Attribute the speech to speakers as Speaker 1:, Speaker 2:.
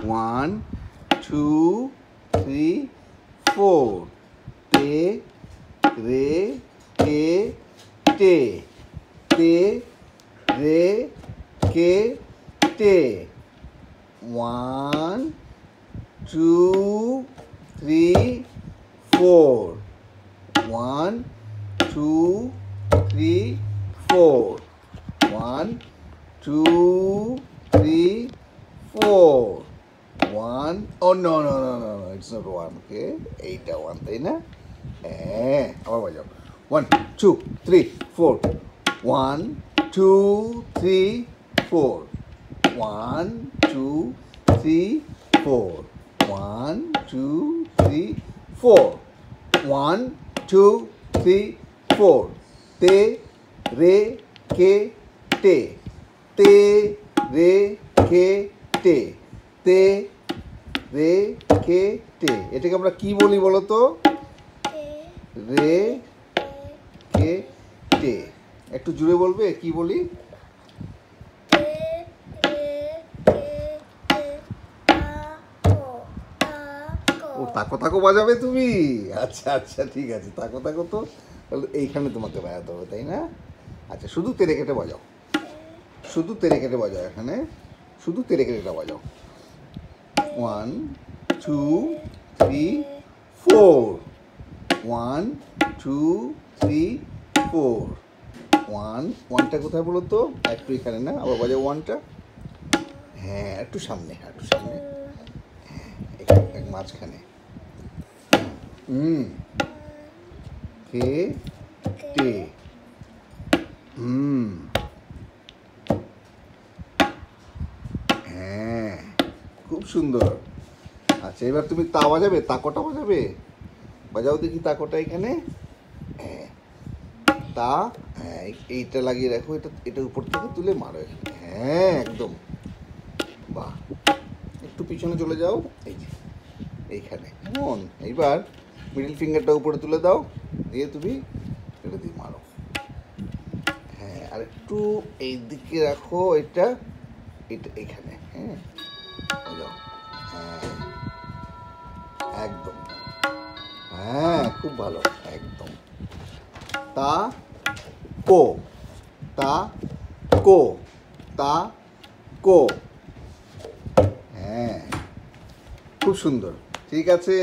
Speaker 1: 1 2 3 4 te re ke te te re ke te 1 2 3 4 1 2 3 4 1 2 3 4 1 oh no it's not 1 okay 8 1 তাই না হ্যাঁ আবার বাজাও 1 2 3 4 1 2 3 4 1 2 3 4 1 2 3 4 1 2 3 4 te re ke te te re ke te te re ke te এটাকে আমরা কি বলি বলো তো রে কে তে একটু জোরে বলবে কি বলি ও তাকো তাকো বাজাবে তুমি আচ্ছা আচ্ছা ঠিক আছে তাকো তাকো তো তাহলে এইখানে তোমাকে বাজাতে হবে তাই না আচ্ছা শুধু তেরে কেটে বাজাও শুধু তেরে কেটে বাজাও এখানে শুধু তেরে কেটেটা বাজাও 1 2 3 4 1 2 3 4 1 1টা কোথায় বলো তো একটু এখানে না আবার বাজাও 1টা হ্যাঁ একটু সামনে হ্যাঁ এখানে মাঝখানে কে তে হ্যাঁ খুব সুন্দর আচ্ছা এবার তুমি তা বাজাবে তাকোটা বাজাবে বাজাও দেখি তাকোটা এখানে হ্যাঁ তা হ্যাঁ এইটা লাগিয়ে রাখো এটা উপর থেকে তুলে মারো হ্যাঁ একদম বাহ একটু পিছনে চলে যাও এই যে এইখানে এমন এইবার মিডল ফিঙ্গারটা উপরে তুলে দাও দিয়ে তুমি এটা দিয়ে মারো হ্যাঁ আর একটু এই দিকে রাখো এটা এইখানে হ্যাঁ যাও হ্যাঁ একদম হ্যাঁ খুব ভালো একদম তা কো তা কো তা কো হ্যাঁ খুব সুন্দর ঠিক আছে